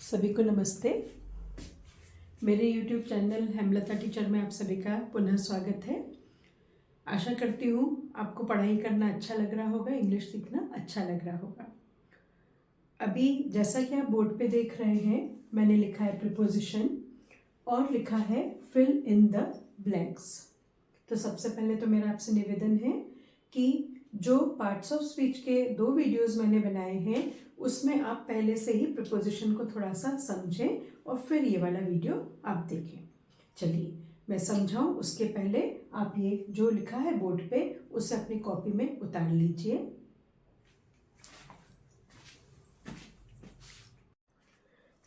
सभी को नमस्ते। मेरे YouTube चैनल हेमलता टीचर में आप सभी का पुनः स्वागत है। आशा करती हूँ आपको पढ़ाई करना अच्छा लग रहा होगा, इंग्लिश सीखना अच्छा लग रहा होगा। अभी जैसा कि आप बोर्ड पे देख रहे हैं, मैंने लिखा है प्रीपोजिशन और लिखा है फिल इन द ब्लैंक्स। तो सबसे पहले तो मेरा आपसे निवेदन है कि जो पार्ट्स ऑफ स्पीच के 2 वीडियोस मैंने बनाए हैं उसमें आप पहले से ही प्रीपोजिशन को थोड़ा सा समझें और फिर ये वाला वीडियो आप देखें। चलिए मैं समझाऊं उसके पहले आप ये जो लिखा है बोर्ड पे उसे अपनी कॉपी में उतार लीजिए।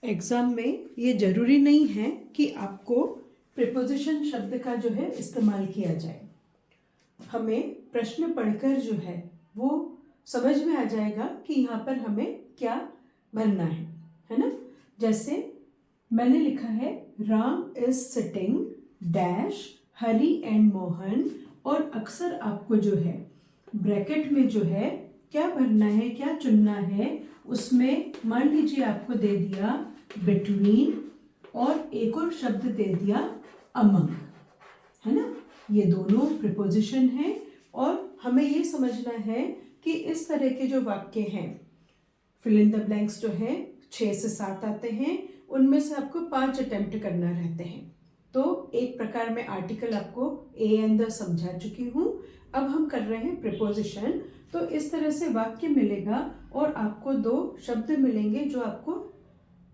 एग्जाम में ये जरूरी नहीं है कि आपको प्रीपोजिशन शब्द का जो है इस्तेमाल किया जाए। हमें प्रश्न पढ़कर जो है वो समझ में आ जाएगा कि यहाँ पर हमें क्या भरना है ना। जैसे मैंने लिखा है Ram is sitting dash Hari and Mohan, और अक्सर आपको जो है ब्रैकेट में जो है क्या भरना है, क्या चुनना है, उसमें मान लीजिए आपको दे दिया बिटवीन और एक और शब्द दे दिया अमंग, है ना। ये दोनों प्रीपोजिशन हैं और हमें ये समझना है कि इस तरह के जो वाक्य हैं, फिल इन द ब्लैंक्स जो है 6 से 7 आते हैं, उनमें से आपको 5 अटेम्प्ट करना रहते हैं। तो एक प्रकार में आर्टिकल आपको ए एंड द समझा चुकी हूँ। अब हम कर रहे हैं प्रीपोजिशन। तो इस तरह से वाक्य मिलेगा और आपको 2 शब्द मिलेंगे जो आपको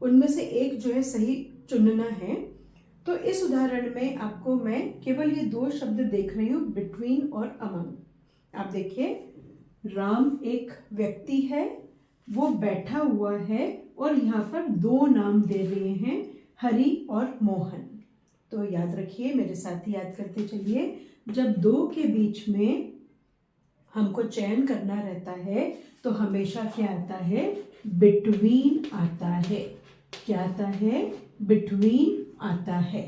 उनमें से एक जो है सही चुनना है। तो इस उदाहरण में आपको मैं केवल ये 2 शब्द देख रही हूँ, बिटवीन और अमंग। आप देखिए राम एक व्यक्ति है, वो बैठा हुआ है और यहाँ पर 2 नाम दे रहे हैं, हरि और मोहन। तो याद रखिए, मेरे साथ ही याद करते चलिए, जब 2 के बीच में हमको चयन करना रहता है तो हमेशा क्या आता है, बिटवीन आता है। क्या आता है, बिटवीन आता है।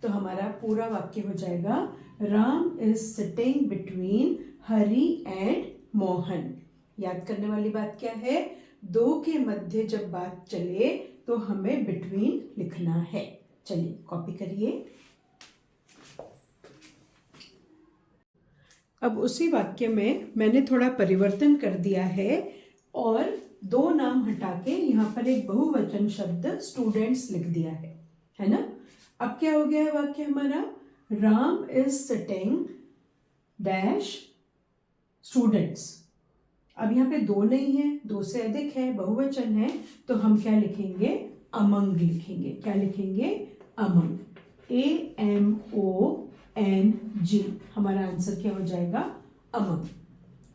तो हमारा पूरा वाक्य हो जाएगा Ram is sitting between Hari and Mohan. याद करने वाली बात क्या है, 2 के मध्य जब बात चले तो हमें बिटवीन लिखना है। चलिए कॉपी करिए। अब उसी वाक्य में मैंने थोड़ा परिवर्तन कर दिया है और 2 नाम हटा के यहाँ पर एक बहुवचन शब्द स्टूडेंट्स लिख दिया है ना। अब क्या हो गया है वाक्य हमारा, Ram is sitting dash students. अब यहाँ पे 2 नहीं है, 2 से अधिक है, बहुवचन है, तो हम क्या लिखेंगे, अमंग लिखेंगे। क्या लिखेंगे, अमंग, AMONG। हमारा आंसर क्या हो जाएगा, अमंग।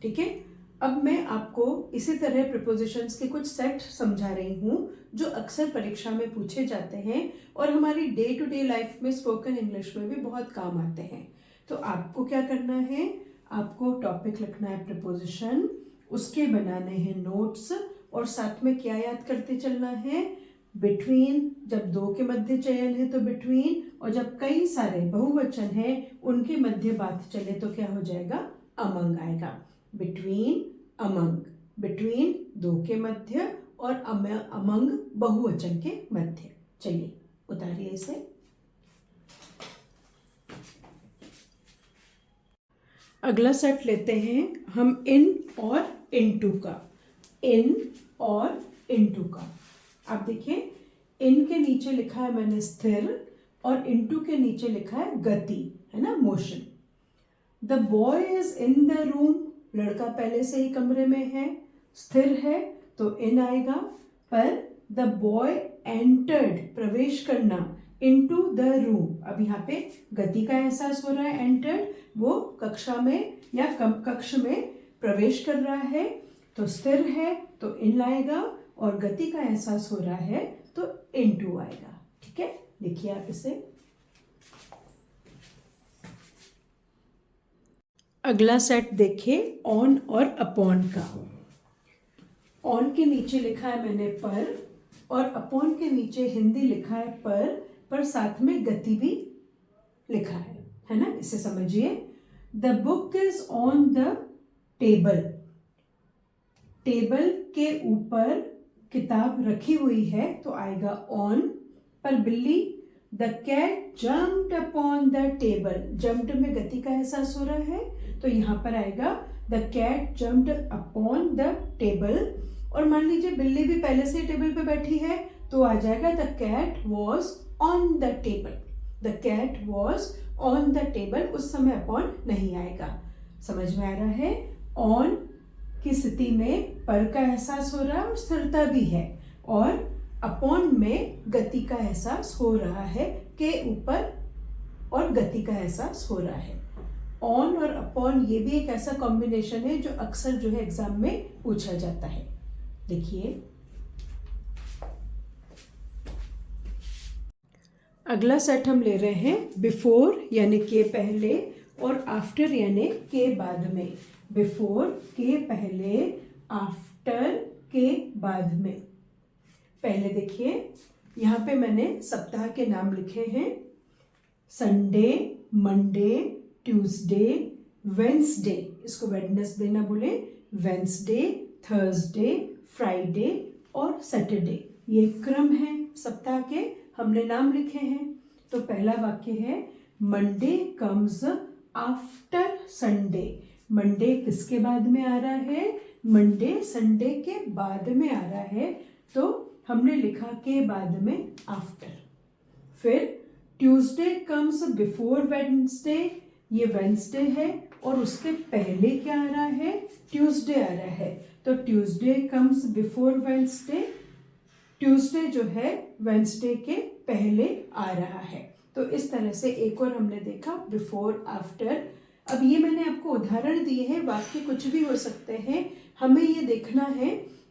ठीक है। अब मैं आपको इसी तरह प्रीपोजिशंस के कुछ सेट समझा रही हूँ जो अक्सर परीक्षा में पूछे जाते हैं और हमारी डे टू डे लाइफ में स्पोकन इंग्लिश में भी बहुत काम आते हैं। तो आपको क्या करना है, आपको टॉपिक लिखना है प्रीपोजिशन, उसके बनाने हैं नोट्स और साथ में क्या याद करते चलना है, बिटवीन। जब 2 के मध्य चयन है तो बिटवीन, और जब कई सारे बहुवचन है उनके मध्य बात चले तो क्या हो जाएगा, अमंग आएगा। बिटवीन, अमंग, बिटवीन 2 के मध्य और अमंग बहुवचन के मध्य। चलिए उतारिए इसे। अगला सेट लेते हैं हम इन और इनटू का। इन और इनटू का, आप देखिए इन के नीचे लिखा है मैंने स्थिर और इनटू के नीचे लिखा है गति, है ना, motion. The boy is in the room, लड़का पहले से ही कमरे में है, स्थिर है तो इन आएगा। पर द बॉय एंटर्ड, प्रवेश करना, इनटू द रूम, अब यहाँ पे गति का एहसास हो रहा है, एंटर्ड, वो कक्षा में या कक्ष में प्रवेश कर रहा है, तो स्थिर है तो इन लाएगा और गति का एहसास हो रहा है तो इनटू आएगा। ठीक है, लिखिए आप इसे। अगला सेट देखिए ऑन और अपॉन का। ऑन के नीचे लिखा है मैंने पर और अपॉन के नीचे हिंदी लिखा है पर साथ में गति भी लिखा है ना। इसे समझिए, the book is on the table, table के ऊपर किताब रखी हुई है तो आएगा ऑन। पर बिल्ली the cat jumped upon the table, jumped में गति का एहसास हो रहा है तो यहाँ पर आएगा the cat jumped upon the table. और मान लीजिए बिल्ली भी पहले से टेबल पे बैठी है तो आ जाएगा the cat was on the table, the cat was on the table, उस समय अपॉन नहीं आएगा। समझ में आ रहा है? ऑन की स्थिति में पर का एहसास हो रहा है और स्थिरता भी है, और अपॉन में गति का एहसास हो रहा है, के ऊपर और गति का एहसास हो रहा है। ऑन और अपॉन ये भी एक ऐसा कॉम्बिनेशन है जो अक्सर जो है एग्जाम में पूछा जाता है। देखिए अगला सेट हम ले रहे हैं बिफोर यानी के पहले और आफ्टर यानी के बाद में। बिफोर के पहले, आफ्टर के बाद में। पहले देखिए यहाँ पे मैंने सप्ताह के नाम लिखे हैं, संडे, मंडे, ट्यूसडे, वेंसडे, इसको वेडनेसडे ना बोले, वेंसडे, थर्सडे, फ्राइडे और सैटरडे। ये क्रम है सप्ताह के, हमने नाम लिखे हैं। तो पहला वाक्य है Monday comes after Sunday. Monday किसके बाद में आ रहा है? मंडे संडे के बाद में आ रहा है, तो हमने लिखा के बाद में आफ्टर। फिर ट्यूसडे कम्स बिफोर वेडनेसडे, ये वेडनेसडे है और उसके पहले क्या आ रहा है? ट्यूसडे आ रहा है, तो Tuesday comes before Wednesday, Tuesday जो है वेडनेसडे के पहले आ रहा है। तो इस तरह से एक और हमने देखा बिफोर, आफ्टर। अब ये मैंने आपको उदाहरण दिए हैं, वाक्य कुछ भी हो सकते हैं, हमें ये देखना है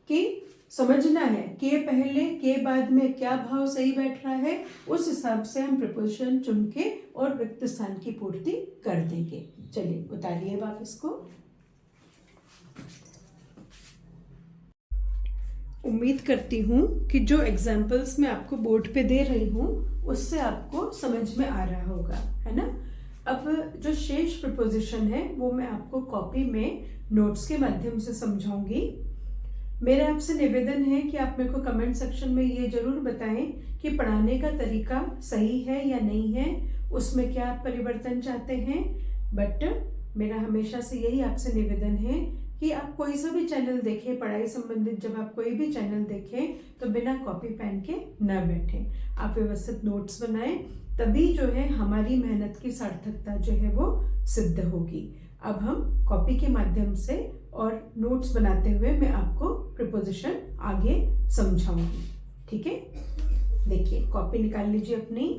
कि समझना है के पहले के बाद में क्या भाव सही बैठ रहा है, उस हिसाब से हम प्रीपोजिशन चुन के और रिक्त स्थान की पूर्ति कर देंगे। चलिए उतारिए आप इसको। उम्मीद करती हूँ कि जो एग्जाम्पल्स मैं आपको बोर्ड पे दे रही हूँ उससे आपको समझ में आ रहा होगा, है ना। अब जो शेष प्रीपोजिशन है वो मैं आपको कॉपी में नोट्स के माध्यम से समझाऊंगी। मेरा आपसे निवेदन है कि आप मेरे को कमेंट सेक्शन में ये जरूर बताएं कि पढ़ाने का तरीका सही है या नहीं है, उसमें क्या आप परिवर्तन चाहते हैं। बट मेरा हमेशा से यही आपसे निवेदन है कि आप कोई सा भी चैनल देखें, पढ़ाई संबंधित जब आप कोई भी चैनल देखें तो बिना कॉपी पेन के न बैठें, आप व्यवस्थित नोट्स बनाएं, तभी जो है हमारी मेहनत की सार्थकता जो है वो सिद्ध होगी। अब हम कॉपी के माध्यम से और नोट्स बनाते हुए मैं आपको प्रीपोजिशन आगे समझाऊंगी, ठीक है। देखिए कॉपी निकाल लीजिए अपनी।